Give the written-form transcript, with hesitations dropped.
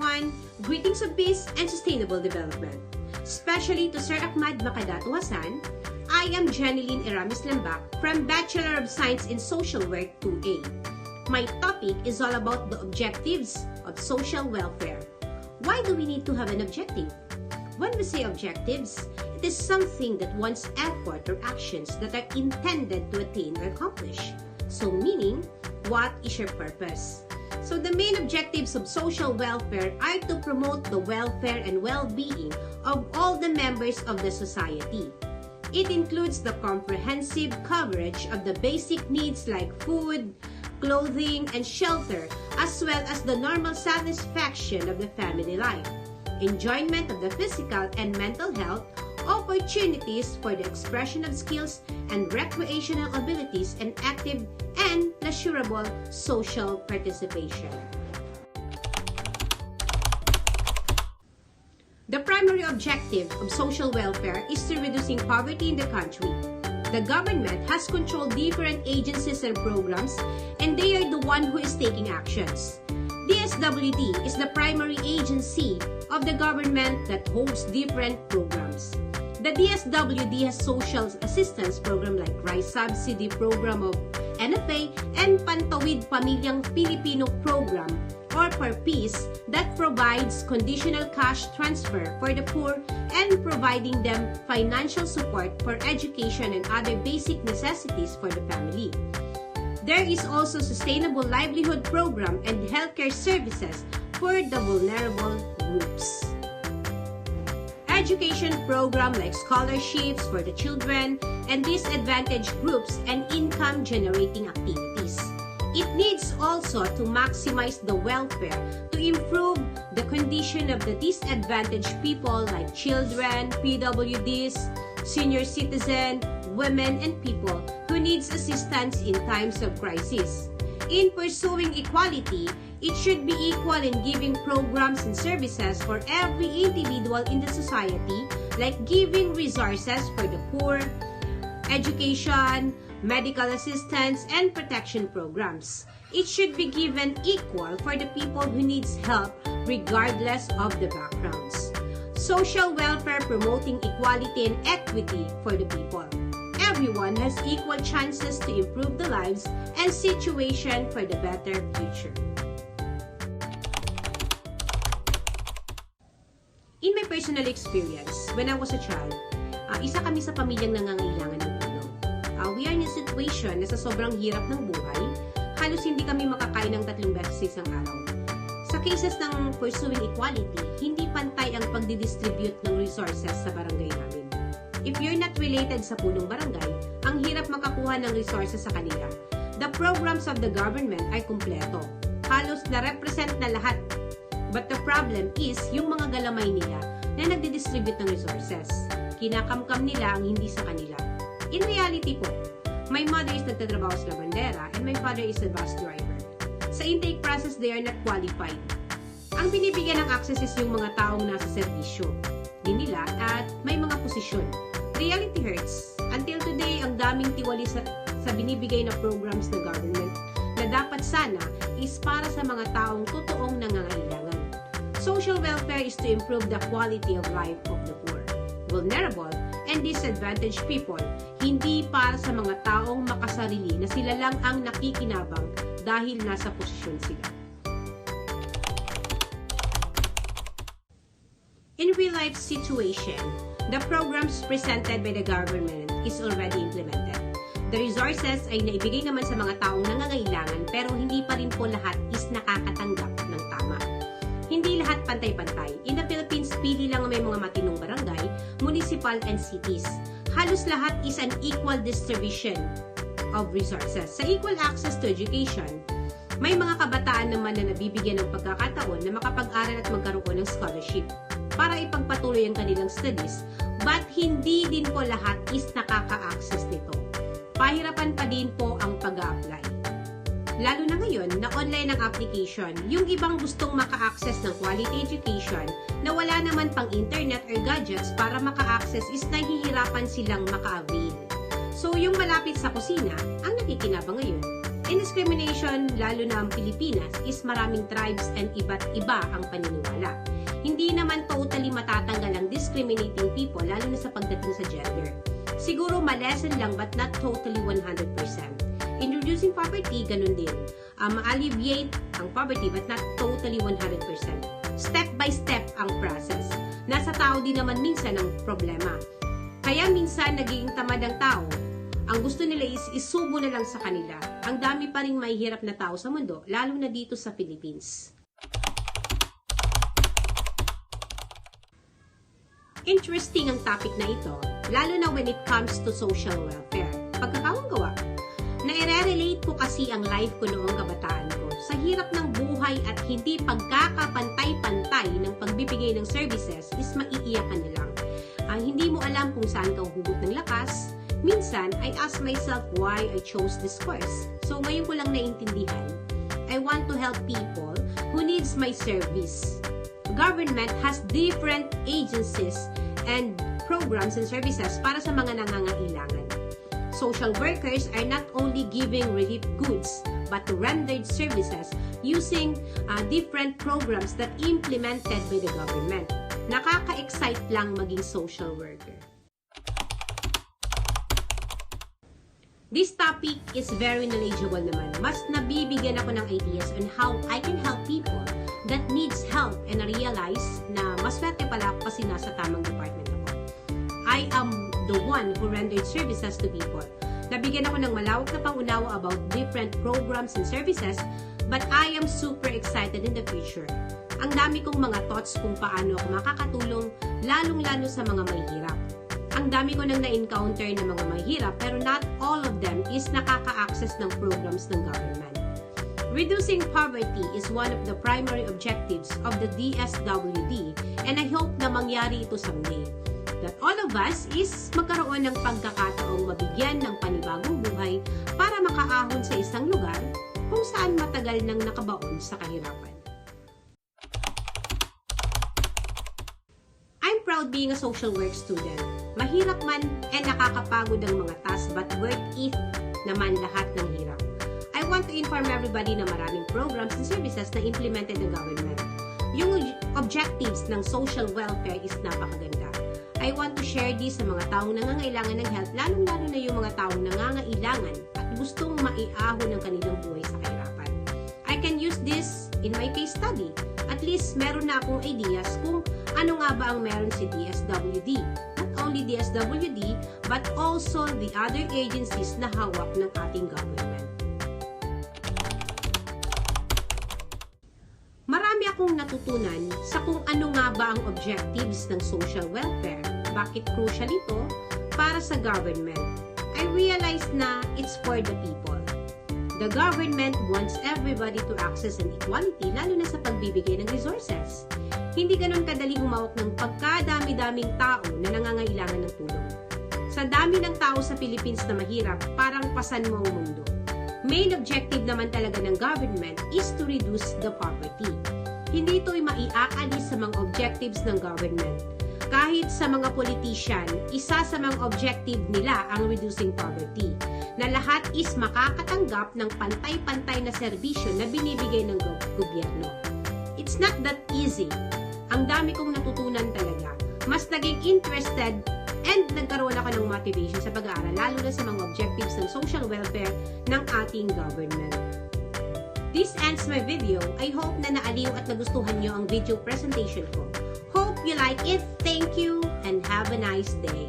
everyone! Greetings of peace and sustainable development. Especially to Sir Ahmad Makadatu Hasan, I am Jeneline Eramis Lambak from Bachelor of Science in Social Work 2A. My topic is all about the objectives of social welfare. Why do we need to have an objective? When we say objectives, it is something that one's effort or actions that are intended to attain or accomplish. So meaning, what is your purpose? So the main objectives of social welfare are to promote the welfare and well-being of all the members of the society. It includes the comprehensive coverage of the basic needs like food, clothing, and shelter, as well as the normal satisfaction of the family life, enjoyment of the physical and mental health, opportunities for the expression of skills and recreational abilities, and active and pleasurable social participation. The primary objective of social welfare is to reducing poverty in the country. The government has controlled different agencies and programs, and they are the one who is taking actions. DSWD is the primary agency of the government that holds different programs. The DSWD has social assistance program like Rice Subsidy Program of NFA and Pantawid Pamilyang Pilipino Program or PARPIS that provides conditional cash transfer for the poor and providing them financial support for education and other basic necessities for the family. There is also Sustainable Livelihood Program and healthcare services for the vulnerable groups. Education program like scholarships for the children and disadvantaged groups and income-generating activities. It needs also to maximize the welfare to improve the condition of the disadvantaged people like children, PWDs, senior citizen, women, and people who needs assistance in times of crisis. In pursuing equality, it should be equal in giving programs and services for every individual in the society, like giving resources for the poor, education, medical assistance, and protection programs. It should be given equal for the people who needs help regardless of the backgrounds. Social welfare promoting equality and equity for the people. Everyone has equal chances to improve the lives and situation for the better future. In my personal experience, when I was a child, isa kami sa pamilyang nangangailangan ng tulong. We are in a situation na sa sobrang hirap ng buhay, halos hindi kami makakain ng 3 beses sa isang araw. Sa cases ng pursuing equality, hindi pantay ang pagdidistribute ng resources sa barangay namin. If you're not related sa punong barangay, ang hirap makakuha ng resources sa kanila. The programs of the government ay kumpleto. Halos na-represent na lahat. But the problem is yung mga galamay nila na nagdi-distribute ng resources. Kinakamkam nila ang hindi sa kanila. In reality po, my mother is nagtatrabaho sa labandera and my father is a bus driver. Sa intake process, they are not qualified. Ang binibigyan ng access is yung mga taong nasa serbisyo din nila at may mga posisyon. Reality hurts. Until today, ang daming tiwali sa binibigay na programs ng government na dapat sana is para sa mga taong totoong nangangailangan. Social welfare is to improve the quality of life of the poor, vulnerable, and disadvantaged people, hindi para sa mga taong makasarili na sila lang ang nakikinabang dahil nasa posisyon sila. In real-life situation, the programs presented by the government is already implemented. The resources ay naibigay naman sa mga taong nangangailangan pero hindi pa rin po lahat is nakakatanggap ng tama. Hindi lahat pantay-pantay. In the Philippines, pili lang may mga matinong barangay, municipal, and cities. Halos lahat is an equal distribution of resources. Sa equal access to education, may mga kabataan naman na nabibigyan ng pagkakataon na makapag-aral at magkaroon ng scholarship para ipagpatuloy ang kanilang studies, but hindi din po lahat is nakaka-access nito. Pahirapan pa din po ang pag-a-apply. Lalo na ngayon na online ang application, yung ibang gustong maka-access ng quality education na wala naman pang internet or gadgets para maka-access is nahihirapan silang maka-avail. So yung malapit sa kusina, ang nakikinabang ngayon. In discrimination, lalo na ang Pilipinas, is maraming tribes and iba't iba ang paniniwala. Hindi naman totally matatanggal ang discriminating people, lalo na sa pagdating sa gender. Siguro malesen lang but not totally 100%. Introducing poverty, ganun din. Ma-alleviate ang poverty but not totally 100%. Step by step ang process. Nasa tao din naman minsan ang problema. Kaya minsan nagiging tamad ang tao. Ang gusto nila is isubo na lang sa kanila. Ang dami pa ring mahihirap na tao sa mundo, lalo na dito sa Philippines. Interesting ang topic na ito, lalo na when it comes to social welfare. Pagkakawang gawa, naire-relate ko kasi ang life ko noong kabataan ko. Sa hirap ng buhay at hindi pagkakapantay-pantay ng pagbibigay ng services is maiiyakan na lang. Hindi mo alam kung saan ka hugot ng lakas. Minsan, I ask myself why I chose this course. So, ngayon ko lang naintindihan. I want to help people who needs my service. Government has different agencies and programs and services para sa mga nangangailangan. Social workers are not only giving relief goods, but rendered services using different programs that implemented by the government. Nakaka-excite lang maging social worker. This topic is very knowledgeable naman. Mas nabibigyan ako ng ideas on how I can help people that needs help and realize na maswerte pala ako kasi nasa tamang department ako. I am the one who rendered services to people. Nabigyan ako ng malawak na pangunawa about different programs and services, but I am super excited in the future. Ang dami kong mga thoughts kung paano ako makakatulong, lalong-lalo sa mga mahihirap. Ang dami ko nang na-encounter ng mga mahirap pero not all of them is nakaka-access ng programs ng government. Reducing poverty is one of the primary objectives of the DSWD and I hope na mangyari ito someday. That all of us is magkaroon ng pagkakataong mabigyan ng panibagong buhay para makaahon sa isang lugar kung saan matagal nang nakabaon sa kahirapan. I'm proud being a social work student. Mahirap man and nakakapagod ang mga tasks but worth it naman lahat ng hirap. I want to inform everybody na maraming programs and services na implemented ng government. Yung objectives ng social welfare is napakaganda. I want to share this sa mga taong nangangailangan ng help, lalong-lalo na yung mga taong nangangailangan at gustong maiahon ng kanilang buhay sa kahirapan. I can use this in my case study. At least meron na akong ideas kung ano nga ba ang meron si DSWD. Not only DSWD, but also the other agencies na hawak ng ating government. Marami akong natutunan sa kung ano nga ba ang objectives ng social welfare. Bakit crucial ito para sa government? I realized na it's for the people. The government wants everybody to access an equality, lalo na sa pagbibigay ng resources. Hindi ganun kadali humawak ng pagkadami-daming tao na nangangailangan ng tulong. Sa dami ng tao sa Philippines na mahirap, parang pasan mo ang mundo. Main objective naman talaga ng government is to reduce the poverty. Hindi ito'y maiaalis sa mga objectives ng government. Kahit sa mga politician, isa sa mga objective nila ang reducing poverty, na lahat is makakatanggap ng pantay-pantay na serbisyo na binibigay ng gobyerno. It's not that easy. Ang dami kong natutunan talaga. Mas naging interested and nagkaroon ako ng motivation sa pag-aaral, lalo na sa mga objectives ng social welfare ng ating government. This ends my video. I hope na naaliw at nagustuhan nyo ang video presentation ko. Hope you like it. Thank you and have a nice day.